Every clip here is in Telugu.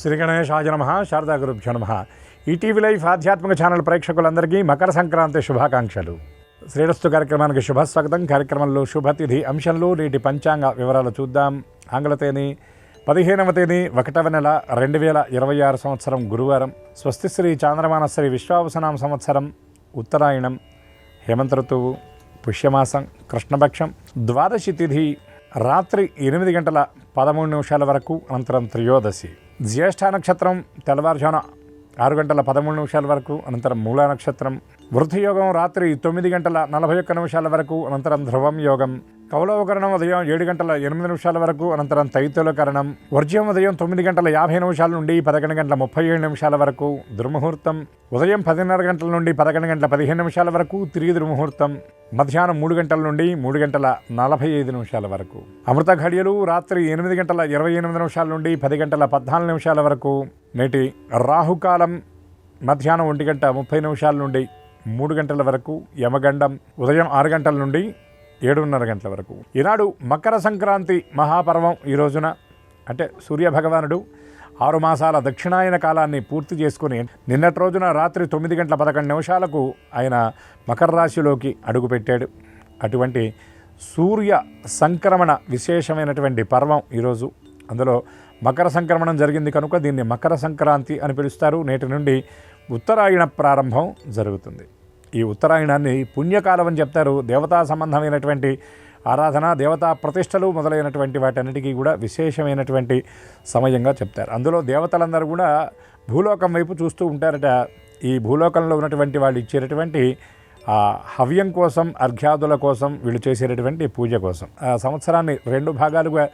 శ్రీ గణేశాయ నమః. శారదా గురుభ్యో నమః. ఈటీవీ లైఫ్ ఆధ్యాత్మిక ఛానల్ ప్రేక్షకులందరికీ మకర సంక్రాంతి శుభాకాంక్షలు. శ్రేయస్సు కార్యక్రమానికి శుభస్వాగతం. కార్యక్రమంలో శుభతిథి అంశంలో నేటి పంచాంగ వివరాలు చూద్దాం. ఆంగ్ల తేదీ 15వ తేదీ 1వ నెల 2026 సంవత్సరం గురువారం. స్వస్తిశ్రీ చాంద్రమానశ్రీ విశ్వావసనామ సంవత్సరం ఉత్తరాయణం, హేమంత ఋతువు, పుష్యమాసం, కృష్ణపక్షం, ద్వాదశి తిథి రాత్రి 8 గంటల 13 నిమిషాల వరకు, అనంతరం త్రయోదశి. జ్యేష్ఠ నక్షత్రం తెల్లవారుజామున 6 గంటల 13 నిమిషాల వరకు, అనంతరం మూలా నక్షత్రం. వృద్ధియోగం రాత్రి 9 గంటల 41 నిమిషాల వరకు, అనంతరం ధ్రువం యోగం. కౌలవకరణం ఉదయం 7 గంటల 8 నిమిషాల వరకు, అనంతరం తైతులకరణం. వర్జ్యం ఉదయం 9 గంటల 50 నిమిషాల నుండి 11 గంటల 37 నిమిషాల వరకు. దుర్ముహూర్తం ఉదయం 10:30 గంటల నుండి 11 గంటల 15 నిమిషాల వరకు, తిరిగి దుర్ముహూర్తం మధ్యాహ్నం 3 గంటల నుండి 3 గంటల 45 నిమిషాల వరకు. అమృత ఘడియలు రాత్రి 8 గంటల 28 నిమిషాల నుండి 10 గంటల 14 నిమిషాల వరకు. నేటి రాహుకాలం మధ్యాహ్నం 1 గంట 30 నిమిషాల నుండి 3 గంటల వరకు. యమగండం ఉదయం 6 గంటల నుండి 7:30 గంటల వరకు. ఈనాడు మకర సంక్రాంతి మహాపర్వం. ఈ రోజున అంటే సూర్యభగవానుడు 6 మాసాల దక్షిణాయన కాలాన్ని పూర్తి చేసుకుని నిన్నటి రోజున రాత్రి 9 గంటల 11 నిమిషాలకు ఆయన మకర రాశిలోకి అడుగుపెట్టాడు. అటువంటి సూర్య సంక్రమణ విశేషమైనటువంటి పర్వం ఈరోజు. అందులో మకర సంక్రమణం జరిగింది కనుక దీన్ని మకర సంక్రాంతి అని పిలుస్తారు. నేటి నుండి ఉత్తరాయణ ప్రారంభం జరుగుతుంది. ఈ ఉత్తరాయణాన్ని పుణ్యకాలం అని చెప్తారు. దేవతా సంబంధమైనటువంటి ఆరాధన, దేవతా ప్రతిష్టలు మొదలైనటువంటి వాటన్నిటికీ కూడా విశేషమైనటువంటి సమయంగా చెప్తారు. అందులో దేవతలందరూ కూడా భూలోకం వైపు చూస్తూ ఉంటారట. ఈ భూలోకంలో ఉన్నటువంటి వాళ్ళు ఇచ్చేటటువంటి ఆ హవ్యం కోసం, అర్ఘ్యాదుల కోసం, వీళ్ళు చేసేటటువంటి పూజ కోసం ఆ సంవత్సరాన్ని 2 భాగాలుగా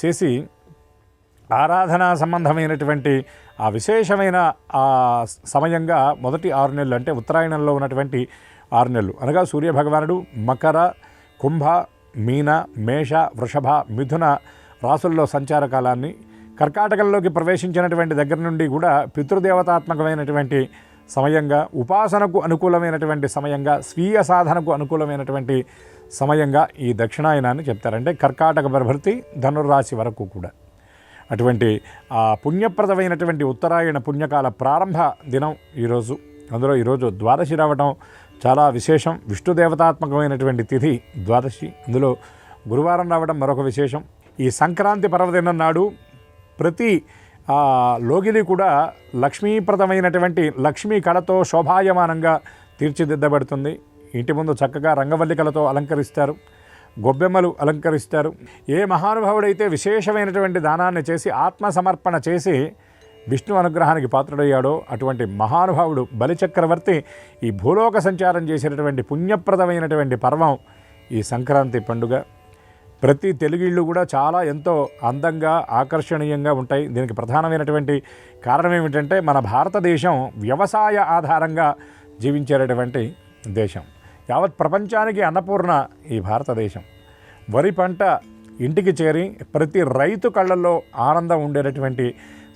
చేసి ఆరాధనా సంబంధమైనటువంటి ఆ విశేషమైన ఆ సమయంగా మొదటి 6 నెలలు అంటే ఉత్తరాయణంలో ఉన్నటువంటి 6 నెలలు అనగా సూర్యభగవానుడు మకర, కుంభ, మీన, మేష, వృషభ, మిథున రాసుల్లో సంచార కాలాన్ని, కర్కాటకంలోకి ప్రవేశించినటువంటి దగ్గర నుండి కూడా పితృదేవతాత్మకమైనటువంటి సమయంగా, ఉపాసనకు అనుకూలమైనటువంటి సమయంగా, స్వీయ సాధనకు అనుకూలమైనటువంటి సమయంగా ఈ దక్షిణాయనాన్ని చెప్తారంటే కర్కాటక ప్రభృతి ధనుర్రాశి వరకు కూడా. అటువంటి ఆ పుణ్యప్రదమైనటువంటి ఉత్తరాయణ పుణ్యకాల ప్రారంభ దినం ఈరోజు. అందులో ఈరోజు ద్వాదశి రావడం చాలా విశేషం. విష్ణుదేవతాత్మకమైనటువంటి తిథి ద్వాదశి. అందులో గురువారం రావడం మరొక విశేషం. ఈ సంక్రాంతి పర్వదినం నాడు ప్రతి లోగిలి కూడా లక్ష్మీప్రదమైనటువంటి లక్ష్మీ కళతో శోభాయమానంగా తీర్చిదిద్దబడుతుంది. ఇంటి ముందు చక్కగా రంగవల్లికలతో అలంకరిస్తారు, గొబ్బెమ్మలు అలంకరిస్తారు. ఏ మహానుభావుడైతే విశేషమైనటువంటి దానాన్ని చేసి ఆత్మసమర్పణ చేసి విష్ణు అనుగ్రహానికి పాత్రుడయ్యాడో అటువంటి మహానుభావుడు బలిచక్రవర్తి ఈ భూలోక సంచారం చేసినటువంటి పుణ్యప్రదమైనటువంటి పర్వం ఈ సంక్రాంతి పండుగ. ప్రతి తెలుగిళ్ళు కూడా చాలా ఎంతో అందంగా, ఆకర్షణీయంగా ఉంటాయి. దీనికి ప్రధానమైనటువంటి కారణం ఏమిటంటే మన భారతదేశం వ్యవసాయ ఆధారంగా జీవించేటటువంటి దేశం. యావత్ ప్రపంచానికి అన్నపూర్ణ ఈ భారతదేశం. వరి పంట ఇంటికి చేరి ప్రతి రైతు కళ్ళల్లో ఆనందం ఉండేటటువంటి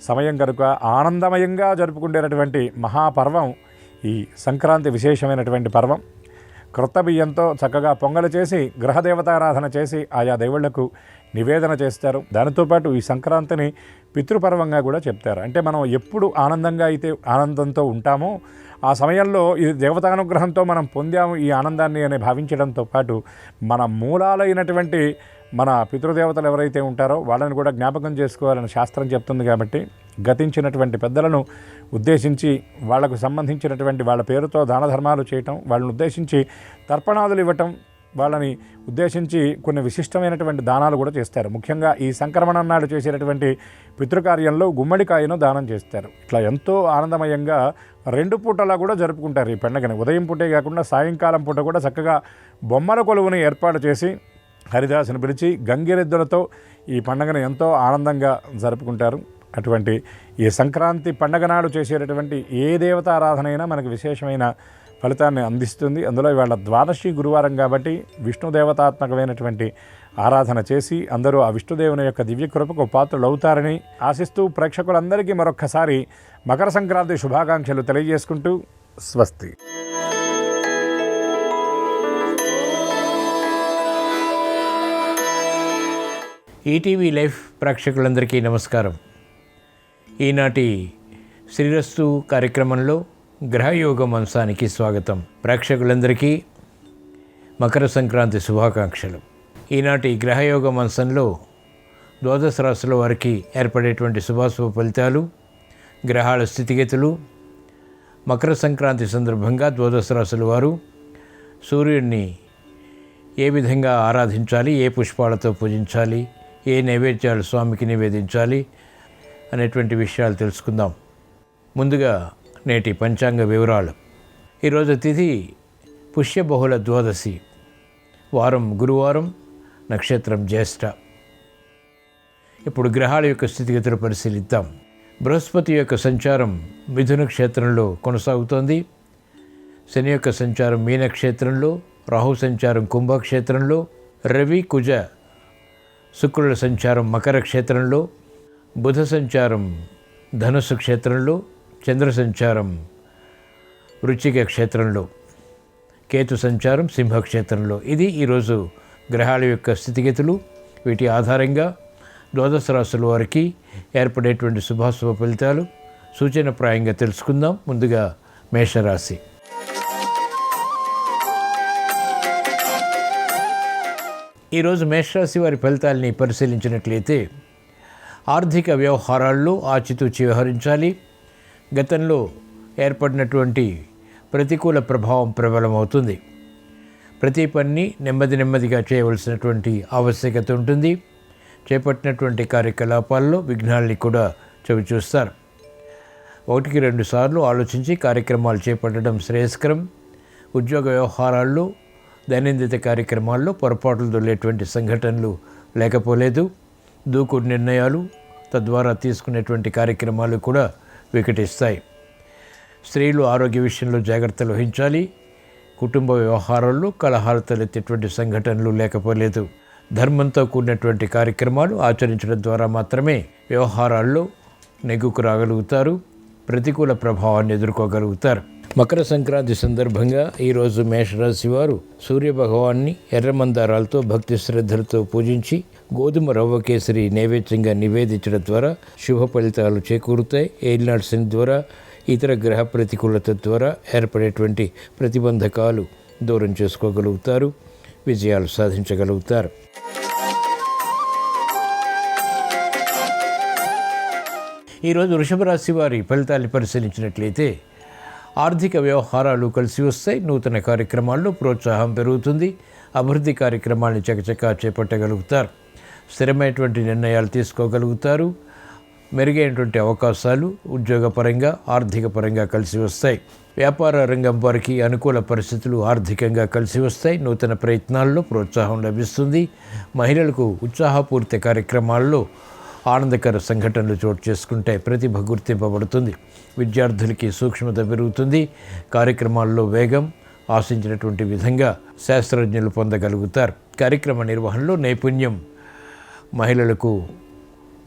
సమయం కనుక ఆనందమయంగా జరుపుకునేటటువంటి మహాపర్వం ఈ సంక్రాంతి విశేషమైనటువంటి పర్వం. క్రొత్త బియ్యంతో చక్కగా పొంగలు చేసి గ్రహదేవతారాధన చేసి ఆయా దేవుళ్లకు నివేదన చేస్తారు. దానితో పాటు ఈ సంక్రాంతిని పితృపర్వంగా కూడా చెప్తారు. అంటే మనం ఎప్పుడు ఆనందంగా అయితే ఆనందంతో ఉంటామో ఆ సమయంలో ఈ దేవతానుగ్రహంతో మనం పొందాము ఈ ఆనందాన్ని అని భావించడంతో పాటు మన మూలాలైనటువంటి మన పితృదేవతలు ఎవరైతే ఉంటారో వాళ్ళని కూడా జ్ఞాపకం చేసుకోవాలని శాస్త్రం చెప్తుంది. కాబట్టి గతించినటువంటి పెద్దలను ఉద్దేశించి వాళ్లకు సంబంధించినటువంటి వాళ్ళ పేరుతో దాన ధర్మాలు చేయటం, వాళ్ళని ఉద్దేశించి తర్పణాదులు ఇవ్వటం, వాళ్ళని ఉద్దేశించి కొన్ని విశిష్టమైనటువంటి దానాలు కూడా చేస్తారు. ముఖ్యంగా ఈ సంక్రమణం నాడు చేసేటటువంటి పితృకార్యంలో గుమ్మడికాయను దానం చేస్తారు. ఇట్లా ఎంతో ఆనందమయంగా 2 పూటలా కూడా జరుపుకుంటారు ఈ పండుగని. ఉదయం పూటే కాకుండా సాయంకాలం పూట కూడా చక్కగా బొమ్మల కొలువుని ఏర్పాటు చేసి హరిదాసును పిలిచి గంగిరెద్దులతో ఈ పండుగను ఎంతో ఆనందంగా జరుపుకుంటారు. అటువంటి ఈ సంక్రాంతి పండుగ నాడు చేసేటటువంటి ఏ దేవతారాధన అయినా మనకు విశేషమైన ఫలితాన్ని అందిస్తుంది. అందులో ఇవాళ ద్వాదశి గురువారం కాబట్టి విష్ణుదేవతాత్మకమైనటువంటి ఆరాధన చేసి అందరూ ఆ విష్ణుదేవుని యొక్క దివ్య కృపకు పాత్రలు అవుతారని ఆశిస్తూ ప్రేక్షకులందరికీ మరొక్కసారి మకర సంక్రాంతి శుభాకాంక్షలు తెలియజేసుకుంటూ స్వస్తి. ఈటీవీ లైఫ్ ప్రేక్షకులందరికీ నమస్కారం. ఈనాటి శ్రీరస్తు కార్యక్రమంలో గ్రహయోగం అంశానికి స్వాగతం. ప్రేక్షకులందరికీ మకర సంక్రాంతి శుభాకాంక్షలు. ఈనాటి గ్రహయోగం అంశంలో ద్వాదశ రాశుల వారికి ఏర్పడేటువంటి శుభాశుభ ఫలితాలు, గ్రహాల స్థితిగతులు, మకర సంక్రాంతి సందర్భంగా ద్వాదశ రాశుల వారు సూర్యుడిని ఏ విధంగా ఆరాధించాలి, ఏ పుష్పాలతో పూజించాలి, ఏ నైవేద్యాలు స్వామికి నివేదించాలి అనేటువంటి విషయాలు తెలుసుకుందాం. ముందుగా నేటి పంచాంగ వివరాలు. ఈరోజు తిథి పుష్యబహుళ ద్వాదశి, వారం గురువారం, నక్షత్రం జ్యేష్ఠ. ఇప్పుడు గ్రహాల యొక్క స్థితిగతులు పరిశీలిద్దాం. బృహస్పతి యొక్క సంచారం మిథున క్షేత్రంలో కొనసాగుతోంది. శని యొక్క సంచారం మీన క్షేత్రంలో, రాహు సంచారం కుంభక్షేత్రంలో, రవి కుజ శుక్రుల సంచారం మకర క్షేత్రంలో, బుధ సంచారం ధనుస్సు క్షేత్రంలో, చంద్ర సంచారం వృశ్చిక క్షేత్రంలో, కేతు సంచారం సింహక్షేత్రంలో. ఇది ఈరోజు గ్రహాల యొక్క స్థితిగతులు. వీటి ఆధారంగా ద్వాదశ రాశుల వారికి ఏర్పడేటువంటి శుభాశుభ ఫలితాలు సూచనప్రాయంగా తెలుసుకుందాం. ముందుగా మేషరాశి. ఈరోజు మేషరాశి వారి ఫలితాలని పరిశీలించినట్లయితే ఆర్థిక వ్యవహారాల్లో ఆచితూచి వ్యవహరించాలి. గతంలో ఏర్పడినటువంటి ప్రతికూల ప్రభావం ప్రబలమవుతుంది. ప్రతి పనిని నెమ్మదిగా చేయవలసినటువంటి ఆవశ్యకత ఉంటుంది. చేపట్టినటువంటి కార్యకలాపాల్లో విఘ్నాల్ని కూడా చవిచూస్తారు. 1-2 సార్లు ఆలోచించి కార్యక్రమాలు చేపట్టడం శ్రేయస్కరం. ఉద్యోగ వ్యవహారాల్లో, దైనందిన కార్యక్రమాల్లో పొరపాట్లు దొల్లేటువంటి సంఘటనలు లేకపోలేదు. దూకుడు నిర్ణయాలు, తద్వారా తీసుకునేటువంటి కార్యక్రమాలు కూడా వికటిస్తాయి. స్త్రీలు ఆరోగ్య విషయంలో జాగ్రత్తలు వహించాలి. కుటుంబ వ్యవహారాల్లో కలహాలు తలెత్తేటువంటి సంఘటనలు లేకపోలేదు. ధర్మంతో కూడినటువంటి కార్యక్రమాలు ఆచరించడం ద్వారా మాత్రమే వ్యవహారాల్లో నెగ్గుకు రాగలుగుతారు. ప్రతికూల ప్రభావాన్ని ఎదుర్కోగలుగుతారు. మకర సంక్రాంతి సందర్భంగా ఈరోజు మేషరాశి వారు సూర్యభగవాన్ని ఎర్రమందారాలతో భక్తి శ్రద్ధలతో పూజించి గోధుమ రవ్వ కేసరి నైవేద్యంగా నివేదించడం ద్వారా శుభ ఫలితాలు చేకూరుతాయి. ఏలినాటి శని ద్వారా, ఇతర గ్రహ ప్రతికూలత ద్వారా ఏర్పడేటువంటి ప్రతిబంధకాలు దూరం చేసుకోగలుగుతారు. విజయాలు సాధించగలుగుతారు. ఈరోజు వృషభ రాశి వారి ఫలితాన్ని పరిశీలించినట్లయితే ఆర్థిక వ్యవహారాలు కలిసి వస్తాయి. నూతన కార్యక్రమాల్లో ప్రోత్సాహం పెరుగుతుంది. అభివృద్ధి కార్యక్రమాలను చకచకా చేపట్టగలుగుతారు. స్థిరమైనటువంటి నిర్ణయాలు తీసుకోగలుగుతారు. మెరుగైనటువంటి అవకాశాలు ఉద్యోగపరంగా, ఆర్థిక పరంగా కలిసి వస్తాయి. వ్యాపార రంగం వారికి అనుకూల పరిస్థితులు ఆర్థికంగా కలిసి వస్తాయి. నూతన ప్రయత్నాల్లో ప్రోత్సాహం లభిస్తుంది. మహిళలకు ఉత్సాహపూరిత కార్యక్రమాల్లో ఆనందకర సంఘటనలు చోటు చేసుకుంటాయి. ప్రతిభ గుర్తింపబడుతుంది. విద్యార్థులకి సూక్ష్మత పెరుగుతుంది. కార్యక్రమాల్లో వేగం, ఆశించినటువంటి విధంగా శాస్త్రజ్ఞులు పొందగలుగుతారు. కార్యక్రమ నిర్వహణలో నైపుణ్యం మహిళలకు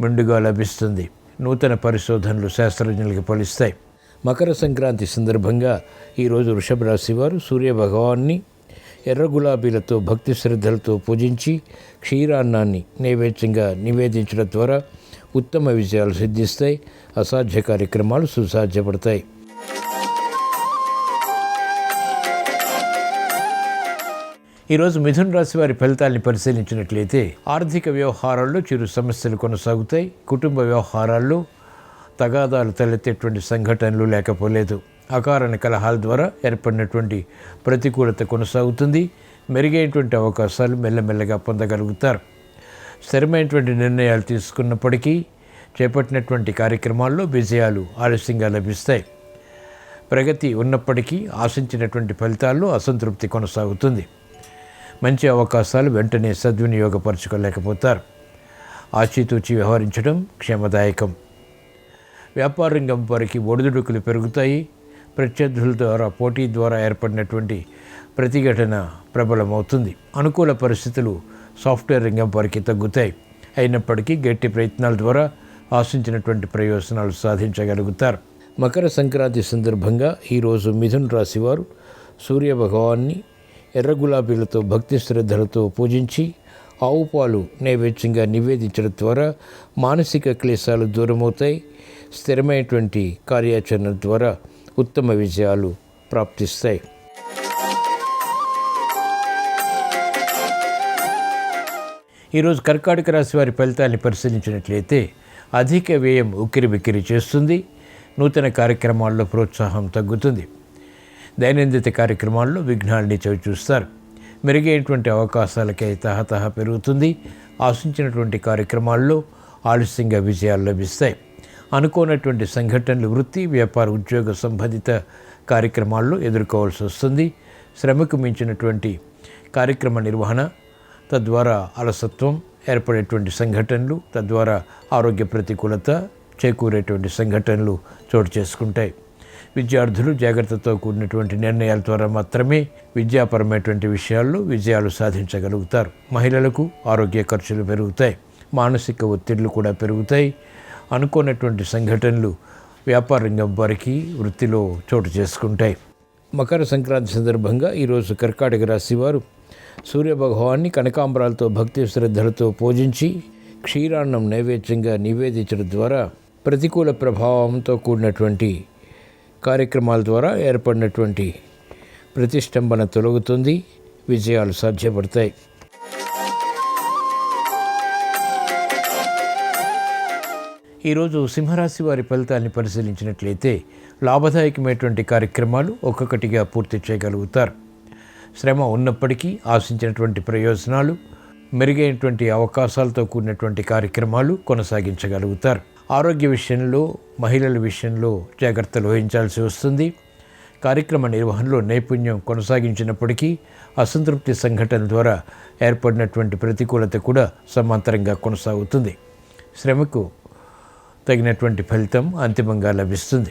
మెండుగా లభిస్తుంది. నూతన పరిశోధనలు శాస్త్రజ్ఞులకు ఫలిస్తాయి. మకర సంక్రాంతి సందర్భంగా ఈరోజు వృషభ రాశి వారు సూర్యభగవాన్ని ఎర్ర గులాబీలతో భక్తి శ్రద్ధలతో పూజించి క్షీరాన్నాన్ని నైవేద్యంగా నివేదించడం ద్వారా ఉత్తమ విజయాలు సిద్ధిస్తాయి. అసాధ్య కార్యక్రమాలు సుసాధ్యపడతాయి. ఈరోజు మిథున రాశి వారి ఫలితాన్ని పరిశీలించినట్లయితే ఆర్థిక వ్యవహారాల్లో చిరు సమస్యలు కొనసాగుతాయి. కుటుంబ వ్యవహారాల్లో తగాదాలు తలెత్తేటువంటి సంఘటనలు లేకపోలేదు. అకారణ కలహాల ద్వారా ఏర్పడినటువంటి ప్రతికూలత కొనసాగుతుంది. మెరుగైనటువంటి అవకాశాలు మెల్లమెల్లగా పొందగలుగుతారు. స్థిరమైనటువంటి నిర్ణయాలు తీసుకున్నప్పటికీ చేపట్టినటువంటి కార్యక్రమాల్లో విజయాలు ఆలస్యంగా లభిస్తాయి. ప్రగతి ఉన్నప్పటికీ ఆశించినటువంటి ఫలితాల్లో అసంతృప్తి కొనసాగుతుంది. మంచి అవకాశాలు వెంటనే సద్వినియోగపరచుకోలేకపోతారు. ఆచితూచి వ్యవహరించడం క్షేమదాయకం. వ్యాపార రంగం వారికి ఒడిదుడుకులు పెరుగుతాయి. ప్రత్యర్థుల ద్వారా, పోటీ ద్వారా ఏర్పడినటువంటి ప్రతిఘటన ప్రబలమవుతుంది. అనుకూల పరిస్థితులు సాఫ్ట్వేర్ రంగం వారికి తగ్గుతాయి. అయినప్పటికీ గట్టి ప్రయత్నాల ద్వారా ఆశించినటువంటి ప్రయోజనాలు సాధించగలుగుతారు. మకర సంక్రాంతి సందర్భంగా ఈరోజు మిథున రాశి వారు సూర్యభగవాన్ని ఎర్ర గులాబీలతో భక్తి శ్రద్ధలతో పూజించి ఆవు పాలు నైవేద్యంగా నివేదించడం ద్వారా మానసిక క్లేశాలు దూరమవుతాయి. స్థిరమైనటువంటి కార్యాచరణ ద్వారా ఉత్తమ విజయాలు ప్రాప్తిస్తాయి. ఈరోజు కర్కాటక రాశి వారి ఫలితాన్ని పరిశీలించినట్లయితే అధిక వ్యయం ఉక్కిరిబిక్కిరి చేస్తుంది. నూతన కార్యక్రమాల్లో ప్రోత్సాహం తగ్గుతుంది. దైనందిన కార్యక్రమాల్లో విఘ్నాలని చవిచూస్తారు. మెరుగైనటువంటి అవకాశాలకై తహతహ పెరుగుతుంది. ఆశించినటువంటి కార్యక్రమాల్లో ఆలస్యంగా విజయాలు లభిస్తాయి. అనుకోనటువంటి సంఘటనలు వృత్తి, వ్యాపార, ఉద్యోగ సంబంధిత కార్యక్రమాల్లో ఎదుర్కోవాల్సి వస్తుంది. శ్రమకు మించినటువంటి కార్యక్రమ నిర్వహణ, తద్వారా అలసత్వం ఏర్పడేటువంటి సంఘటనలు, తద్వారా ఆరోగ్య ప్రతికూలత చేకూరేటువంటి సంఘటనలు చోటు చేసుకుంటాయి. విద్యార్థులు జాగ్రత్తతో కూడినటువంటి నిర్ణయాల ద్వారా మాత్రమే విద్యాపరమైనటువంటి విషయాల్లో విజయాలు సాధించగలుగుతారు. మహిళలకు ఆరోగ్య ఖర్చులు పెరుగుతాయి. మానసిక ఒత్తిళ్లు కూడా పెరుగుతాయి. అనుకోనటువంటి సంఘటనలు వ్యాపార రంగం వారికి వృత్తిలో చోటు చేసుకుంటాయి. మకర సంక్రాంతి సందర్భంగా ఈరోజు కర్కాటక రాశి వారు సూర్యభగవాన్ని కనకాంబరాలతో భక్తి శ్రద్ధలతో పూజించి క్షీరాన్నం నైవేద్యంగా నివేదించడం ద్వారా ప్రతికూల ప్రభావంతో కూడినటువంటి కార్యక్రమాల ద్వారా ఏర్పడినటువంటి ప్రతిష్టంభన తొలగుతుంది. విజయాలు సాధ్యపడతాయి. ఈరోజు సింహరాశి వారి ఫలితాన్ని పరిశీలించినట్లయితే లాభదాయకమైనటువంటి కార్యక్రమాలు ఒక్కొక్కటిగా పూర్తి చేయగలుగుతారు. శ్రమ ఉన్నప్పటికీ ఆశించినటువంటి ప్రయోజనాలు, మెరుగైనటువంటి అవకాశాలతో కూడినటువంటి కార్యక్రమాలు కొనసాగించగలుగుతారు. ఆరోగ్య విషయంలో, మహిళల విషయంలో జాగ్రత్తలు వహించాల్సి వస్తుంది. కార్యక్రమ నిర్వహణలో నైపుణ్యం కొనసాగించినప్పటికీ అసంతృప్తి సంఘటన ద్వారా ఏర్పడినటువంటి ప్రతికూలత కూడా సమాంతరంగా కొనసాగుతుంది. శ్రమకు తగినటువంటి ఫలితం అంతిమంగా లభిస్తుంది.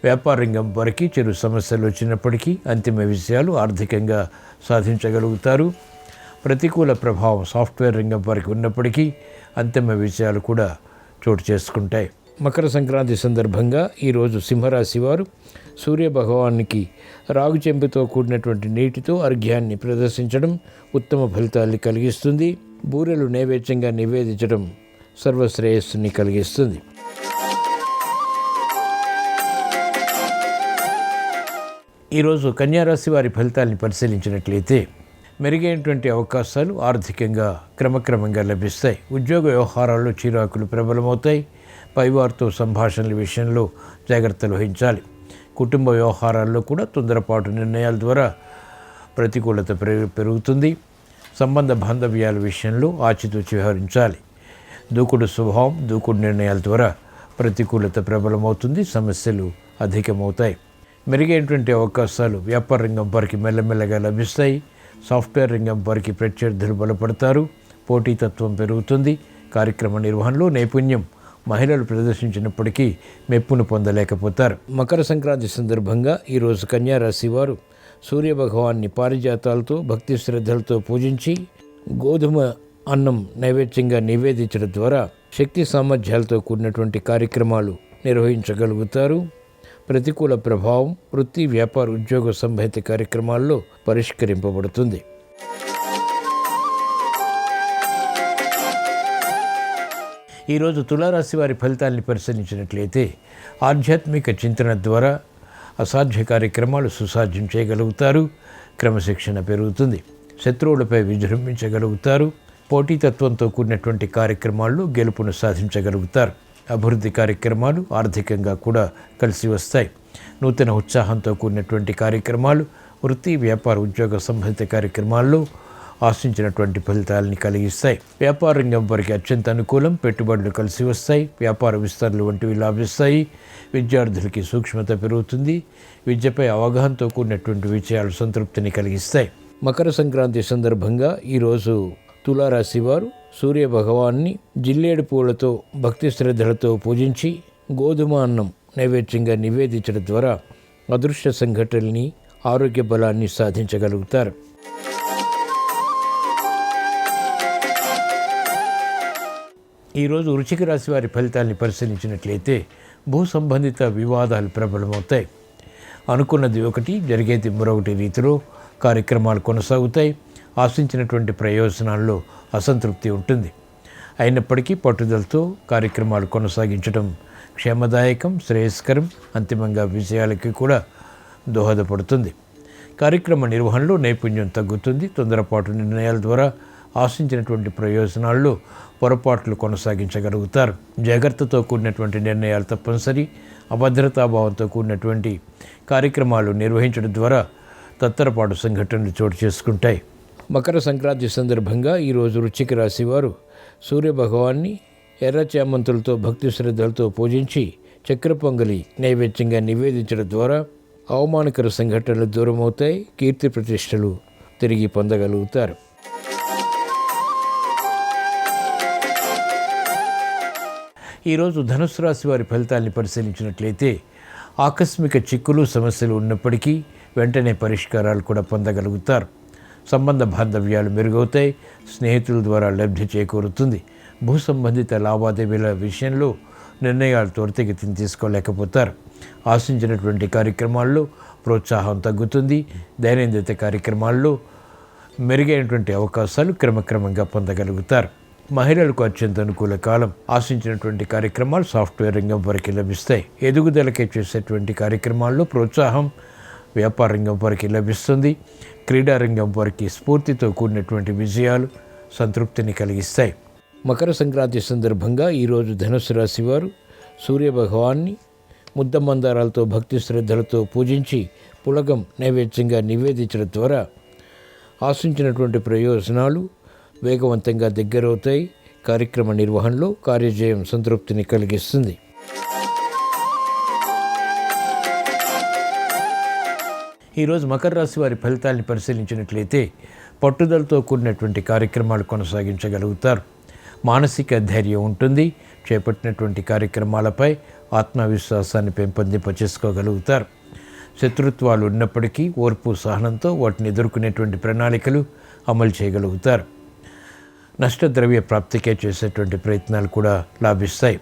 వ్యాపార రంగం వారికి చిరు సమస్యలు వచ్చినప్పటికీ అంతిమ విజయాలు ఆర్థికంగా సాధించగలుగుతారు. ప్రతికూల ప్రభావం సాఫ్ట్వేర్ రంగం వారికి ఉన్నప్పటికీ అంతిమ విజయాలు కూడా చోటు చేసుకుంటాయి. మకర సంక్రాంతి సందర్భంగా ఈరోజు సింహరాశి వారు సూర్యభగవానికి రాగు చెంబుతో కూడినటువంటి నీటితో అర్ఘ్యాన్ని ప్రదర్శించడం ఉత్తమ ఫలితాన్ని కలిగిస్తుంది. బూరెలు నైవేద్యంగా నివేదించడం సర్వశ్రేయస్సుని కలిగిస్తుంది. ఈరోజు కన్యారాశి వారి ఫలితాన్ని పరిశీలించినట్లయితే మెరుగైనటువంటి అవకాశాలు ఆర్థికంగా క్రమక్రమంగా లభిస్తాయి. ఉద్యోగ వ్యవహారాల్లో చిరాకులు ప్రబలమవుతాయి. పైవారితో సంభాషణల విషయంలో జాగ్రత్తలు వహించాలి. కుటుంబ వ్యవహారాల్లో కూడా తొందరపాటు నిర్ణయాల ద్వారా ప్రతికూలత పెరుగుతుంది. సంబంధ బాంధవ్యాల విషయంలో ఆచితూచి వ్యవహరించాలి. దూకుడు స్వభావం, దూకుడు నిర్ణయాల ద్వారా ప్రతికూలత ప్రబలమవుతుంది. సమస్యలు అధికమవుతాయి. మెరుగైనటువంటి అవకాశాలు వ్యాపార రంగం వారికి మెల్లమెల్లగా లభిస్తాయి. సాఫ్ట్వేర్ రంగం వారికి ప్రత్యర్థులు బలపడతారు. పోటీతత్వం పెరుగుతుంది. కార్యక్రమ నిర్వహణలో నైపుణ్యం మహిళలు ప్రదర్శించినప్పటికీ మెప్పును పొందలేకపోతారు. మకర సంక్రాంతి సందర్భంగా ఈరోజు కన్యారాశి వారు సూర్యభగవాన్ని పారిజాతాలతో భక్తి శ్రద్ధలతో పూజించి గోధుమ అన్నం నైవేద్యంగా నివేదించడం ద్వారా శక్తి సామర్థ్యాలతో కూడినటువంటి కార్యక్రమాలు నిర్వహించగలుగుతారు. ప్రతికూల ప్రభావం వృత్తి, వ్యాపార, ఉద్యోగ సంబంధిత కార్యక్రమాల్లో పరిష్కరింపబడుతుంది. ఈరోజు తులారాశి వారి ఫలితాన్ని పరిశీలించినట్లయితే ఆధ్యాత్మిక చింతన ద్వారా అసాధ్య కార్యక్రమాలు సుసాధ్యం చేయగలుగుతారు. క్రమశిక్షణ పెరుగుతుంది. శత్రువులపై విజృంభించగలుగుతారు. పోటీతత్వంతో కూడినటువంటి కార్యక్రమాల్లో గెలుపును సాధించగలుగుతారు. అభివృద్ధి కార్యక్రమాలు ఆర్థికంగా కూడా కలిసి వస్తాయి. నూతన ఉత్సాహంతో కూడినటువంటి కార్యక్రమాలు వృత్తి, వ్యాపార, ఉద్యోగ సంబంధిత కార్యక్రమాల్లో ఆశించినటువంటి ఫలితాలని కలిగిస్తాయి. వ్యాపార రంగం వారికి అత్యంత అనుకూలం. పెట్టుబడులు కలిసి వస్తాయి. వ్యాపార విస్తరణలు వంటివి లాభిస్తాయి. విద్యార్థులకి సూక్ష్మత పెరుగుతుంది. విద్యపై అవగాహనతో కూడినటువంటి విజయాలు సంతృప్తిని కలిగిస్తాయి. మకర సంక్రాంతి సందర్భంగా ఈరోజు తులారాశి వారు సూర్యభగవాన్ని జిల్లేడు పూలతో భక్తి శ్రద్ధలతో పూజించి గోధుమ అన్నం నైవేద్యంగా నివేదించడం ద్వారా అదృష్ట సంఘటనల్ని, ఆరోగ్య బలాన్ని సాధించగలుగుతారు. ఈరోజు వృశ్చిక రాశి వారి ఫలితాన్ని పరిశీలించినట్లయితే భూ సంబంధిత వివాదాలు ప్రబలమవుతాయి. అనుకున్నది ఒకటి, జరిగేది మరొకటి రీతిలో కార్యక్రమాలు కొనసాగుతాయి. ఆశించినటువంటి ప్రయోజనాల్లో అసంతృప్తి ఉంటుంది. అయినప్పటికీ పట్టుదలతో కార్యక్రమాలు కొనసాగించడం క్షేమదాయకం, శ్రేయస్కరం, అంతిమంగా విజయాలకి కూడా దోహదపడుతుంది. కార్యక్రమ నిర్వహణలో నైపుణ్యం తగ్గుతుంది. తొందరపాటు నిర్ణయాల ద్వారా ఆశించినటువంటి ప్రయోజనాల్లో పొరపాట్లు కొనసాగించగలుగుతారు. జాగ్రత్తతో కూడినటువంటి నిర్ణయాలు తప్పనిసరి. అభద్రతాభావంతో కూడినటువంటి కార్యక్రమాలు నిర్వహించడం ద్వారా తత్తరపాటు సంఘటనలు చోటు చేసుకుంటాయి. మకర సంక్రాంతి సందర్భంగా ఈరోజు వృశ్చిక రాశి వారు సూర్యభగవాన్ని ఎర్ర చామంతులతో భక్తి శ్రద్ధలతో పూజించి చక్కెర పొంగలి నైవేద్యంగా నివేదించడం ద్వారా అవమానకర సంఘటనలు దూరమవుతాయి. కీర్తి ప్రతిష్టలు తిరిగి పొందగలుగుతారు. ఈరోజు ధనుసు రాశి వారి ఫలితాల్ని పరిశీలించినట్లయితే ఆకస్మిక చిక్కులు సమస్యలు ఉన్నప్పటికీ వెంటనే పరిష్కారాలు కూడా పొందగలుగుతారు. సంబంధ బాంధవ్యాలు మెరుగవుతాయి. స్నేహితుల ద్వారా లబ్ధి చేకూరుతుంది. భూ సంబంధిత లావాదేవీల విషయంలో నిర్ణయాలు త్వరితగతిని తీసుకోలేకపోతారు. ఆశించినటువంటి కార్యక్రమాల్లో ప్రోత్సాహం తగ్గుతుంది. దైనందిన కార్యక్రమాల్లో మెరుగైనటువంటి అవకాశాలు క్రమక్రమంగా పొందగలుగుతారు. మహిళలకు అత్యంత అనుకూల కాలం. ఆశించినటువంటి కార్యక్రమాలు సాఫ్ట్వేర్ రంగం వారికి లభిస్తాయి. ఎదుగుదలకే చేసేటువంటి కార్యక్రమాల్లో ప్రోత్సాహం వ్యాపార రంగం వారికి లభిస్తుంది. క్రీడా రంగం వారికి స్ఫూర్తితో కూడినటువంటి విజయాలు సంతృప్తిని కలిగిస్తాయి. మకర సంక్రాంతి సందర్భంగా ఈరోజు ధనుసు రాశి వారు సూర్యభగవాన్ని ముద్దమందారాలతో భక్తి శ్రద్ధలతో పూజించి పులగం నైవేద్యంగా నివేదించడం ద్వారా ఆశించినటువంటి ప్రయోజనాలు వేగవంతంగా దగ్గరవుతాయి. కార్యక్రమ నిర్వహణలో కార్యజయం సంతృప్తిని కలిగిస్తుంది. ఈరోజు మకర రాశి వారి ఫలితాలను పరిశీలించినట్లయితే పట్టుదలతో కూడినటువంటి కార్యక్రమాలు కొనసాగించగలుగుతారు. మానసిక ధైర్యం ఉంటుంది. చేపట్టినటువంటి కార్యక్రమాలపై ఆత్మవిశ్వాసాన్ని పెంపొందింపచేసుకోగలుగుతారు. శత్రుత్వాలు ఉన్నప్పటికీ ఓర్పు సహనంతో వాటిని ఎదుర్కొనేటువంటి ప్రణాళికలు అమలు చేయగలుగుతారు. నష్టద్రవ్య ప్రాప్తికే చేసేటువంటి ప్రయత్నాలు కూడా లాభిస్తాయి.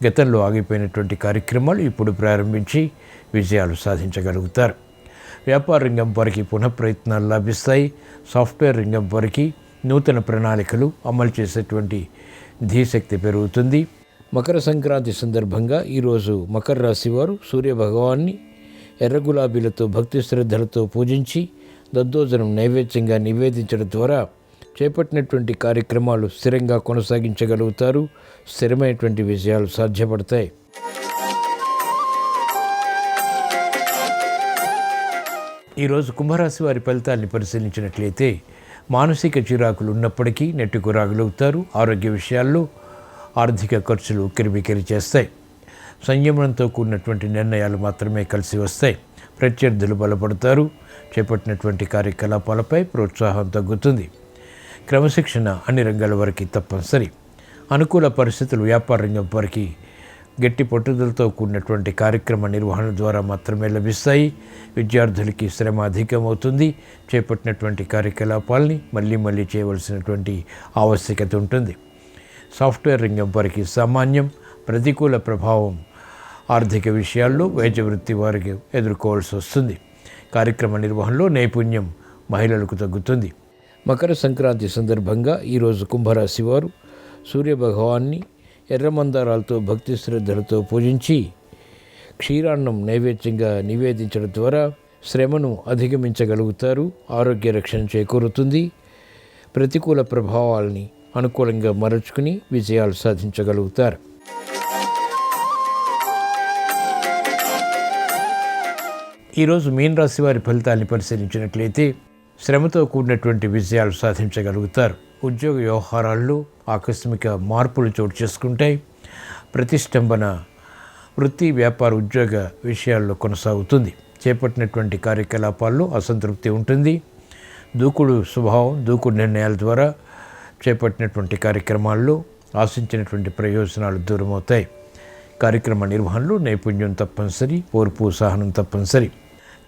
గతంలో ఆగిపోయినటువంటి కార్యక్రమాలు ఇప్పుడు ప్రారంభించి విజయాలు సాధించగలుగుతారు. వ్యాపార రంగం వారికి పునఃప్రయత్నాలు లాభిస్తాయి. సాఫ్ట్వేర్ రంగం వారికి నూతన ప్రణాళికలు అమలు చేసేటువంటి ధీశక్తి పెరుగుతుంది. మకర సంక్రాంతి సందర్భంగా ఈరోజు మకర రాశి వారు సూర్యభగవాన్ని ఎర్ర గులాబీలతో భక్తి శ్రద్ధలతో పూజించి దద్దోజనం నైవేద్యంగా నివేదించడం ద్వారా చేపట్టినటువంటి కార్యక్రమాలు స్థిరంగా కొనసాగించగలుగుతారు. స్థిరమైనటువంటి విజయాలు సాధ్యపడతాయి. ఈరోజు కుంభరాశి వారి ఫలితాన్ని పరిశీలించినట్లయితే మానసిక చిరాకులు ఉన్నప్పటికీ నెట్టుకురాగలుగుతారు. ఆరోగ్య విషయాల్లో ఆర్థిక ఖర్చులు ఉక్కిరిబిక్కిరి చేస్తాయి. సంయమనంతో కూడినటువంటి నిర్ణయాలు మాత్రమే కలిసి వస్తాయి. ప్రత్యర్థులు బలపడతారు. చేపట్టినటువంటి కార్యకలాపాలపై ప్రోత్సాహం తగ్గుతుంది. క్రమశిక్షణ అన్ని రంగాల వారికి తప్పనిసరి. అనుకూల పరిస్థితులు వ్యాపార రంగం వారికి గట్టి పట్టుదలతో కూడినటువంటి కార్యక్రమ నిర్వహణ ద్వారా మాత్రమే లభిస్తాయి. విద్యార్థులకి శ్రమ అధికమవుతుంది. చేపట్టినటువంటి కార్యకలాపాలని మళ్ళీ చేయవలసినటువంటి ఆవశ్యకత ఉంటుంది. సాఫ్ట్వేర్ రంగం వారికి సామాన్యం. ప్రతికూల ప్రభావం ఆర్థిక విషయాల్లో వైద్య వృత్తి వారికి ఎదుర్కోవాల్సి వస్తుంది. కార్యక్రమ నిర్వహణలో నైపుణ్యం మహిళలకు తగ్గుతుంది. మకర సంక్రాంతి సందర్భంగా ఈరోజు కుంభరాశి వారు సూర్యభగవాన్ని ఎర్రమందారాలతో భక్తి శ్రద్ధలతో పూజించి క్షీరాన్నం నైవేద్యంగా నివేదించడం ద్వారా శ్రమను అధిగమించగలుగుతారు. ఆరోగ్య రక్షణ చేకూరుతుంది. ప్రతికూల ప్రభావాలని అనుకూలంగా మరచుకుని విజయాలు సాధించగలుగుతారు. ఈరోజు మీన రాశి వారి ఫలితాన్ని పరిశీలించినట్లయితే శ్రమతో కూడినటువంటి విజయాలు సాధించగలుగుతారు. ఉద్యోగ వ్యవహారాల్లో ఆకస్మిక మార్పులు చోటు చేసుకుంటాయి. ప్రతిష్టంభన వృత్తి వ్యాపార ఉద్యోగ విషయాల్లో కొనసాగుతుంది. చేపట్టినటువంటి కార్యకలాపాల్లో అసంతృప్తి ఉంటుంది. దూకుడు స్వభావం, దూకుడు నిర్ణయాల ద్వారా చేపట్టినటువంటి కార్యక్రమాల్లో ఆశించినటువంటి ప్రయోజనాలు దూరమవుతాయి. కార్యక్రమ నిర్వహణలో నైపుణ్యం తప్పనిసరి. ఓర్పు సహనం తప్పనిసరి.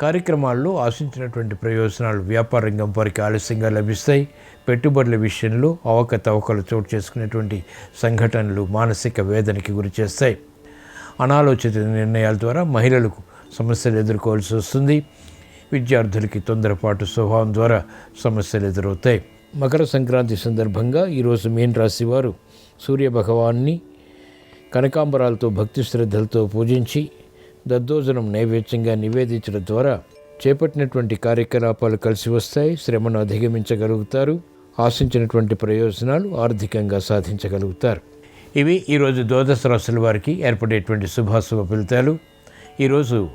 కార్యక్రమాల్లో ఆశించినటువంటి ప్రయోజనాలు వ్యాపార రంగం వారికి ఆలస్యంగా లభిస్తాయి. పెట్టుబడుల విషయంలో అవకతవకలు చోటు చేసుకునేటువంటి సంఘటనలు మానసిక వేదనకి గురి చేస్తాయి. అనాలోచిత నిర్ణయాల ద్వారా మహిళలకు సమస్యలు ఎదుర్కోవాల్సి వస్తుంది. విద్యార్థులకి తొందరపాటు స్వభావం ద్వారా సమస్యలు ఎదురవుతాయి. మకర సంక్రాంతి సందర్భంగా ఈరోజు మీన రాశి వారు సూర్యభగవాన్ని కనకాంబరాలతో భక్తి శ్రద్ధలతో పూజించి దద్దోజనం నైవేద్యంగా నివేదించడం ద్వారా చేపట్టినటువంటి కార్యకలాపాలు కలిసి వస్తాయి. శ్రమను అధిగమించగలుగుతారు. ఆశించినటువంటి ప్రయోజనాలు ఆర్థికంగా సాధించగలుగుతారు. ఇవి ఈరోజు ద్వాదశ రాశుల వారికి ఏర్పడేటువంటి శుభాశుభ ఫలితాలు. ఈరోజు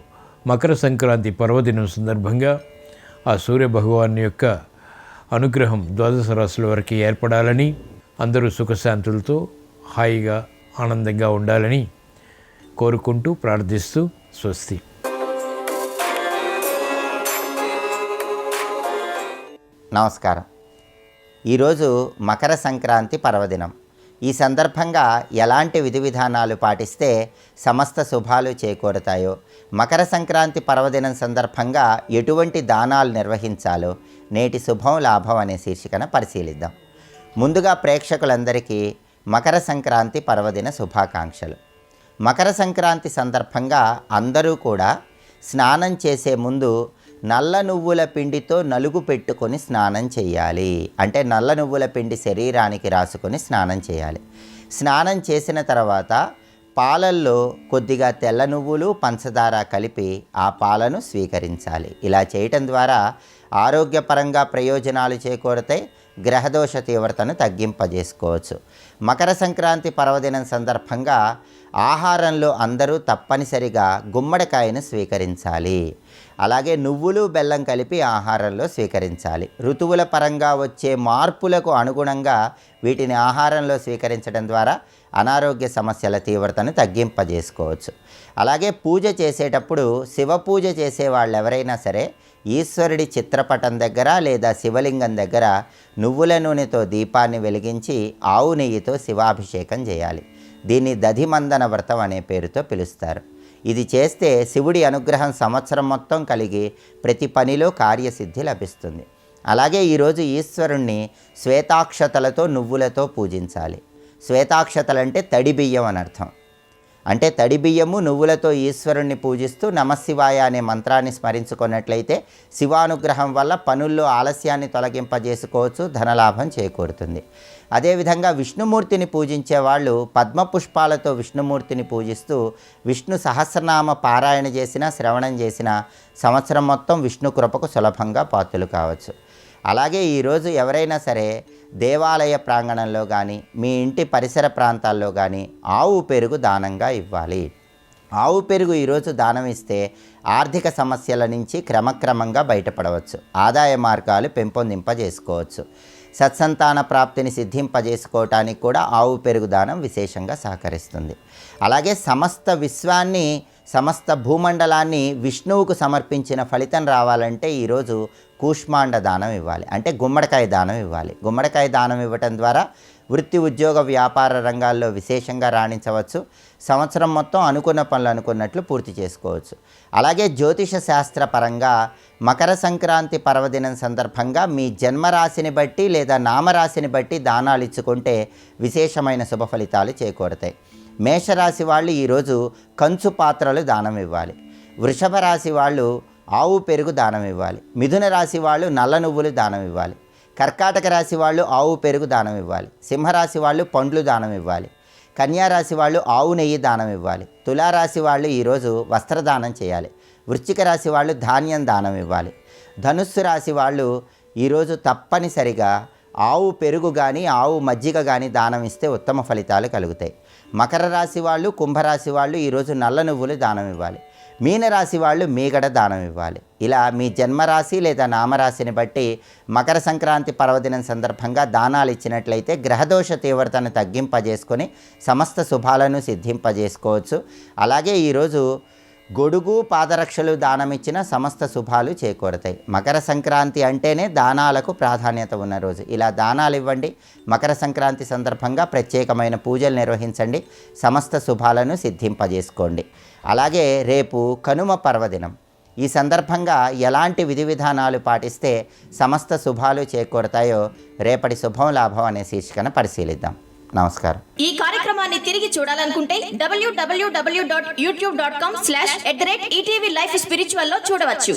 మకర సంక్రాంతి పర్వదినం సందర్భంగా ఆ సూర్య భగవాన్ యొక్క అనుగ్రహం ద్వాదశ రాశుల వారికి ఏర్పడాలని, అందరూ సుఖశాంతులతో హాయిగా ఆనందంగా ఉండాలని కోరుకుంటూ ప్రార్థిస్తూ స్వస్తి. నమస్కారం. ఈరోజు మకర సంక్రాంతి పర్వదినం. ఈ సందర్భంగా ఎలాంటి విధి విధానాలు పాటిస్తే సమస్త శుభాలు చేకూరుతాయో, మకర సంక్రాంతి పర్వదినం సందర్భంగా ఎటువంటి దానాలు నిర్వహించాలో నేటి శుభం లాభం అనే శీర్షికన పరిశీలిద్దాం. ముందుగా ప్రేక్షకులందరికీ మకర సంక్రాంతి పర్వదిన శుభాకాంక్షలు. మకర సంక్రాంతి సందర్భంగా అందరూ కూడా స్నానం చేసే ముందు నల్ల నువ్వుల పిండితో నలుగు పెట్టుకొని స్నానం చేయాలి. అంటే నల్ల నువ్వుల పిండి శరీరానికి రాసుకొని స్నానం చేయాలి. స్నానం చేసిన తర్వాత పాలల్లో కొద్దిగా తెల్ల నువ్వులు పంచదార కలిపి ఆ పాలను స్వీకరించాలి. ఇలా చేయటం ద్వారా ఆరోగ్యపరంగా ప్రయోజనాలు చేకూరతాయి. గ్రహదోష తీవ్రతను తగ్గింపజేసుకోవచ్చు. మకర సంక్రాంతి పర్వదినం సందర్భంగా ఆహారంలో అందరూ తప్పనిసరిగా గుమ్మడికాయను స్వీకరించాలి. అలాగే నువ్వులు బెల్లం కలిపి ఆహారంలో స్వీకరించాలి. ఋతువుల పరంగా వచ్చే మార్పులకు అనుగుణంగా వీటిని ఆహారంలో స్వీకరించడం ద్వారా అనారోగ్య సమస్యల తీవ్రతను తగ్గింపజేసుకోవచ్చు. అలాగే పూజ చేసేటప్పుడు శివ పూజ చేసే వాళ్ళు ఎవరైనా సరే ఈశ్వరుడి చిత్రపటం దగ్గర లేదా శివలింగం దగ్గర నువ్వుల నూనెతో దీపాన్ని వెలిగించి ఆవు నెయ్యితో శివాభిషేకం చేయాలి. దీన్ని దధిమందన వ్రతం అనే పేరుతో పిలుస్తారు. ఇది చేస్తే శివుడి అనుగ్రహం సంవత్సరం మొత్తం కలిగి ప్రతి పనిలో కార్యసిద్ధి లభిస్తుంది. అలాగే ఈరోజు ఈశ్వరుణ్ణి శ్వేతాక్షతలతో నువ్వులతో పూజించాలి. శ్వేతాక్షతలంటే తడి బియ్యం అని అర్థం. అంటే తడి బియ్యము నువ్వులతో ఈశ్వరుణ్ణి పూజిస్తూ నమశివాయ అనే మంత్రాన్ని స్మరించుకున్నట్లయితే శివానుగ్రహం వల్ల పనుల్లో ఆలస్యాన్ని తొలగింపజేసుకోవచ్చు, ధనలాభం చేకూరుతుంది. అదేవిధంగా విష్ణుమూర్తిని పూజించే వాళ్ళు పద్మపుష్పాలతో విష్ణుమూర్తిని పూజిస్తూ విష్ణు సహస్రనామ పారాయణ చేసినా శ్రవణం చేసినా సంవత్సరం మొత్తం విష్ణు కృపకు సులభంగా పాత్రులు కావచ్చు. అలాగే ఈరోజు ఎవరైనా సరే దేవాలయ ప్రాంగణంలో కానీ మీ ఇంటి పరిసర ప్రాంతాల్లో కానీ ఆవు పెరుగు దానంగా ఇవ్వాలి. ఆవు పెరుగు ఈరోజు దానం ఇస్తే ఆర్థిక సమస్యల నుంచి క్రమక్రమంగా బయటపడవచ్చు. ఆదాయ మార్గాలు పెంపొందింపజేసుకోవచ్చు. సత్సంతాన ప్రాప్తిని సిద్ధింపజేసుకోవటానికి కూడా ఆవు పెరుగు దానం విశేషంగా సహకరిస్తుంది. అలాగే సమస్త విశ్వాన్ని, సమస్త భూమండలాన్ని విష్ణువుకు సమర్పించిన ఫలితం రావాలంటే ఈరోజు కూష్మాండ దానం ఇవ్వాలి. అంటే గుమ్మడికాయ దానం ఇవ్వాలి. గుమ్మడికాయ దానం ఇవ్వటం ద్వారా వృత్తి, ఉద్యోగ, వ్యాపార రంగాల్లో విశేషంగా రాణించవచ్చు. సంవత్సరం మొత్తం అనుకున్న పనులు అనుకున్నట్లు పూర్తి చేసుకోవచ్చు. అలాగే జ్యోతిష శాస్త్ర పరంగా మకర సంక్రాంతి పర్వదినం సందర్భంగా మీ జన్మరాశిని బట్టి లేదా నామరాశిని బట్టి దానాలు ఇచ్చుకుంటే విశేషమైన శుభ ఫలితాలు చేకూరుతాయి. మేషరాశి వాళ్ళు ఈరోజు కంచు పాత్రలు దానం ఇవ్వాలి. వృషభ రాశి వాళ్ళు ఆవు పెరుగు దానం ఇవ్వాలి. మిథున రాశి వాళ్ళు నల్ల నువ్వులు దానం ఇవ్వాలి. కర్కాటక రాశి వాళ్ళు ఆవు పెరుగు దానం ఇవ్వాలి. సింహరాశి వాళ్ళు పండ్లు దానం ఇవ్వాలి. కన్యారాశి వాళ్ళు ఆవు నెయ్యి దానం ఇవ్వాలి. తులారాశి వాళ్ళు ఈరోజు వస్త్రదానం చేయాలి. వృశ్చిక రాశి వాళ్ళు ధాన్యం దానం ఇవ్వాలి. ధనుస్సు రాశి వాళ్ళు ఈరోజు తప్పనిసరిగా ఆవు పెరుగు కానీ ఆవు మజ్జిగ కానీ దానం ఇస్తే ఉత్తమ ఫలితాలు కలుగుతాయి. మకర రాశి వాళ్ళు, కుంభరాశి వాళ్ళు ఈరోజు నల్ల నువ్వులు దానం ఇవ్వాలి. మీనరాశి వాళ్ళు మీగడ దానం ఇవ్వాలి. ఇలా మీ జన్మరాశి లేదా నామరాశిని బట్టి మకర సంక్రాంతి పర్వదినం సందర్భంగా దానాలు ఇచ్చినట్లయితే గ్రహదోష తీవ్రతను తగ్గింపజేసుకొని సమస్త శుభాలను సిద్ధింపజేసుకోవచ్చు. అలాగే ఈరోజు గొడుగు, పాదరక్షలు దానమిచ్చిన సమస్త శుభాలు చేకూరతాయి. మకర సంక్రాంతి అంటేనే దానాలకు ప్రాధాన్యత ఉన్న రోజు. ఇలా దానాలు ఇవ్వండి. మకర సంక్రాంతి సందర్భంగా ప్రత్యేకమైన పూజలు నిర్వహించండి. సమస్త శుభాలను సిద్ధింపజేసుకోండి. అలాగే రేపు కనుమ పర్వదినం. ఈ సందర్భంగా ఎలాంటి విధి విధానాలు పాటిస్తే సమస్త శుభాలు చేకూరతాయో రేపటి శుభం లాభం అనే శీర్షికను పరిశీలిద్దాం. నమస్కారం. ఈ కార్యక్రమాన్ని తిరిగి చూడాలనుకుంటే www.youtube.com/ETV Life Spiritual లో చూడవచ్చు.